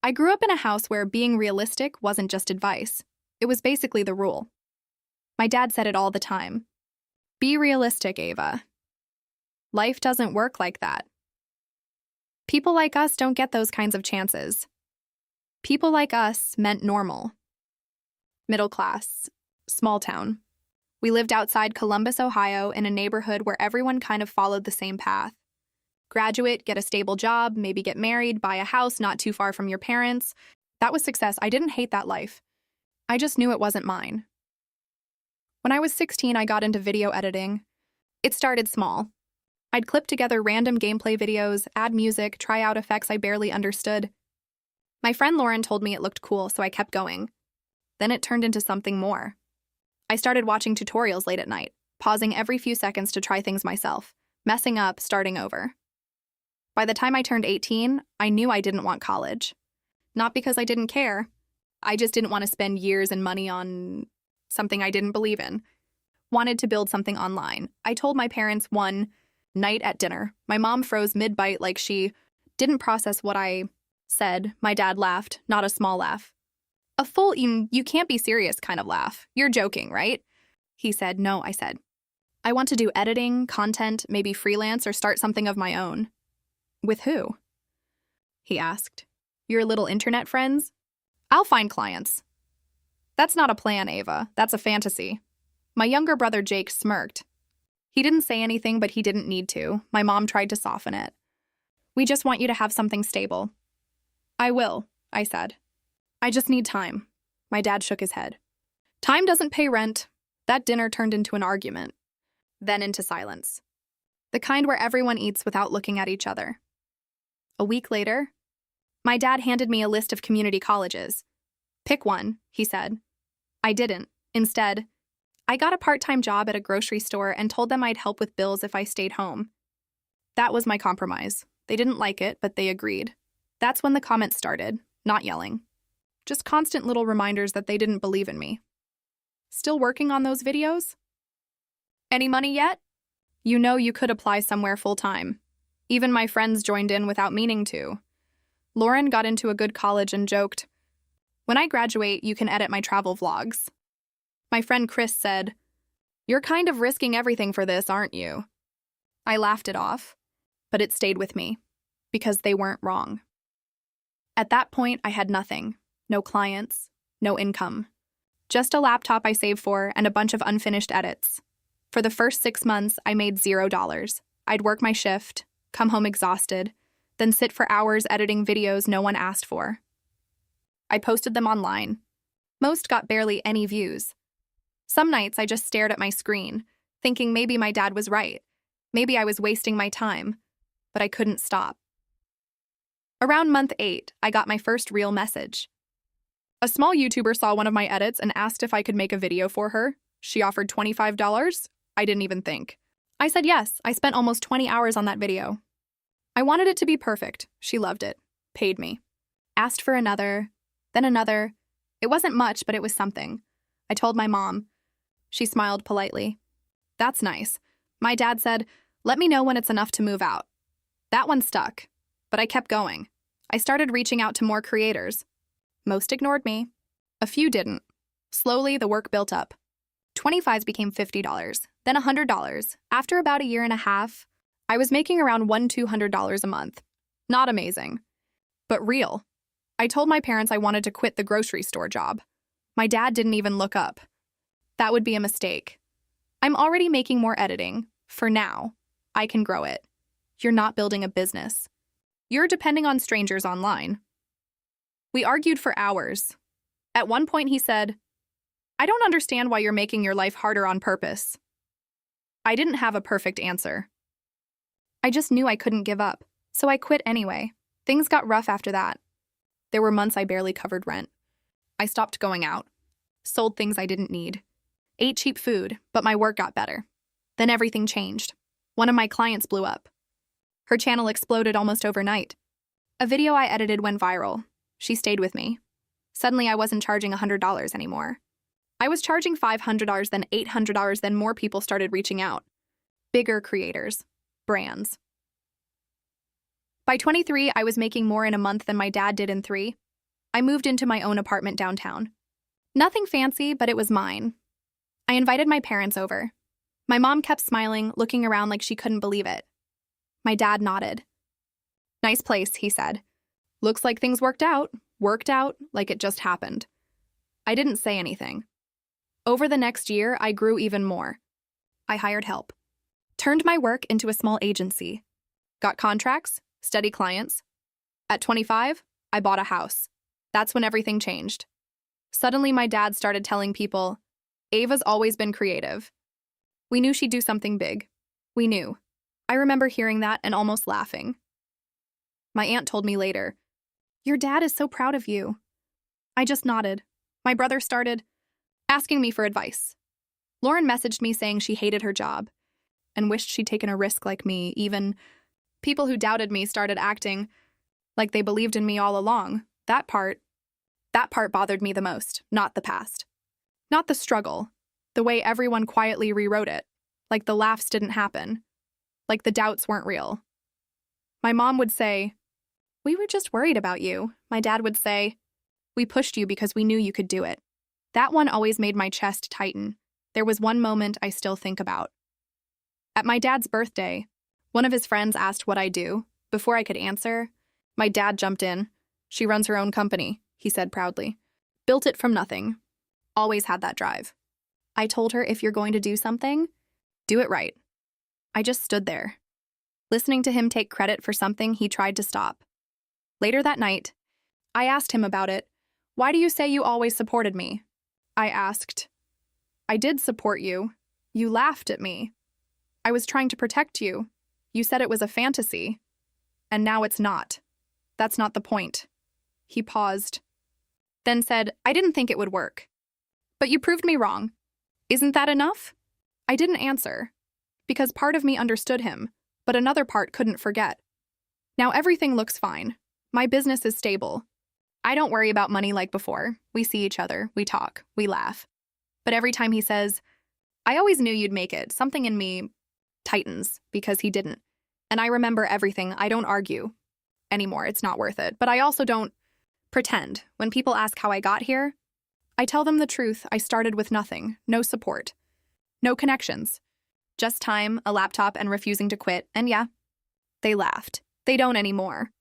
I grew up in a house where being realistic wasn't just advice. It was basically the rule. My dad said it all the time. Be realistic, Ava. Life doesn't work like that. People like us don't get those kinds of chances. People like us meant normal. Middle class. Small town. We lived outside Columbus, Ohio, in a neighborhood where everyone kind of followed the same path. Graduate, get a stable job, maybe get married, buy a house not too far from your parents. That was success. I didn't hate that life. I just knew it wasn't mine. When I was 16, I got into video editing. It started small. I'd clip together random gameplay videos, add music, try out effects I barely understood. My friend Lauren told me it looked cool, so I kept going. Then it turned into something more. I started watching tutorials late at night, pausing every few seconds to try things myself, messing up, starting over. By the time I turned 18, I knew I didn't want college. Not because I didn't care. I just didn't want to spend years and money on something I didn't believe in. Wanted to build something online. I told my parents one night at dinner. My mom froze mid-bite like she didn't process what I said. My dad laughed, not a small laugh. A full, you can't be serious kind of laugh. You're joking, right? He said, no, I said. I want to do editing, content, maybe freelance or start something of my own. With who? He asked. Your little internet friends? I'll find clients. That's not a plan, Ava. That's a fantasy. My younger brother Jake smirked. He didn't say anything, but he didn't need to. My mom tried to soften it. We just want you to have something stable. I will, I said. I just need time. My dad shook his head. Time doesn't pay rent. That dinner turned into an argument. Then into silence. The kind where everyone eats without looking at each other. A week later, my dad handed me a list of community colleges. Pick one, he said. I didn't. Instead, I got a part-time job at a grocery store and told them I'd help with bills if I stayed home. That was my compromise. They didn't like it, but they agreed. That's when the comments started, not yelling. Just constant little reminders that they didn't believe in me. Still working on those videos? Any money yet? You know you could apply somewhere full-time. Even my friends joined in without meaning to. Lauren got into a good college and joked, when I graduate, you can edit my travel vlogs. My friend Chris said, you're kind of risking everything for this, aren't you? I laughed it off, but it stayed with me, because they weren't wrong. At that point, I had nothing. No clients, no income. Just a laptop I saved for and a bunch of unfinished edits. For the first 6 months, I made $0. I'd work my shift, come home exhausted, then sit for hours editing videos no one asked for. I posted them online. Most got barely any views. Some nights I just stared at my screen, thinking maybe my dad was right. Maybe I was wasting my time, but I couldn't stop. Around month 8, I got my first real message. A small YouTuber saw one of my edits and asked if I could make a video for her. She offered $25. I didn't even think. I said yes. I spent almost 20 hours on that video. I wanted it to be perfect. She loved it. Paid me. Asked for another, then another. It wasn't much, but it was something. I told my mom. She smiled politely. That's nice. My dad said, let me know when it's enough to move out. That one stuck, but I kept going. I started reaching out to more creators. Most ignored me. A few didn't. Slowly, the work built up. 25s became $50, then $100. After about a year and a half, I was making around $200 a month. Not amazing, but real. I told my parents I wanted to quit the grocery store job. My dad didn't even look up. That would be a mistake. I'm already making more editing. For now, I can grow it. You're not building a business. You're depending on strangers online. We argued for hours. At one point, he said, I don't understand why you're making your life harder on purpose. I didn't have a perfect answer. I just knew I couldn't give up, so I quit anyway. Things got rough after that. There were months I barely covered rent. I stopped going out, sold things I didn't need, ate cheap food, but my work got better. Then everything changed. One of my clients blew up. Her channel exploded almost overnight. A video I edited went viral. She stayed with me. Suddenly, I wasn't charging $100 anymore. I was charging $500, then $800, then more people started reaching out. Bigger creators, brands. By 23, I was making more in a month than my dad did in 3. I moved into my own apartment downtown. Nothing fancy, but it was mine. I invited my parents over. My mom kept smiling, looking around like she couldn't believe it. My dad nodded. "Nice place," he said. "Looks like things worked out like it just happened." I didn't say anything. Over the next year, I grew even more. I hired help, turned my work into a small agency, got contracts, steady clients. At 25, I bought a house. That's when everything changed. Suddenly, my dad started telling people, "Ava's always been creative." We knew she'd do something big. We knew. I remember hearing that and almost laughing. My aunt told me later, "Your dad is so proud of you." I just nodded. My brother started asking me for advice. Lauren messaged me saying she hated her job and wished she'd taken a risk like me. Even people who doubted me started acting like they believed in me all along. That part bothered me the most, not the past. Not the struggle, the way everyone quietly rewrote it, like the laughs didn't happen, like the doubts weren't real. My mom would say, "We were just worried about you." My dad would say, "We pushed you because we knew you could do it." That one always made my chest tighten. There was one moment I still think about. At my dad's birthday, one of his friends asked what I do. Before I could answer, my dad jumped in. "She runs her own company," he said proudly. "Built it from nothing. Always had that drive." I told her, "If you're going to do something, do it right." I just stood there, listening to him take credit for something he tried to stop. Later that night, I asked him about it. "Why do you say you always supported me?" I asked. "I did support you. You laughed at me. I was trying to protect you. You said it was a fantasy. And now it's not. That's not the point." He paused, then said, "I didn't think it would work. But you proved me wrong. Isn't that enough?" I didn't answer, because part of me understood him, but another part couldn't forget. Now everything looks fine. My business is stable. I don't worry about money like before. We see each other, we talk, we laugh. But every time he says, "I always knew you'd make it," something in me tightens because he didn't. And I remember everything. I don't argue anymore. It's not worth it. But I also don't pretend. When people ask how I got here, I tell them the truth. I started with nothing, no support, no connections, just time, a laptop, and refusing to quit. And yeah, they laughed. They don't anymore.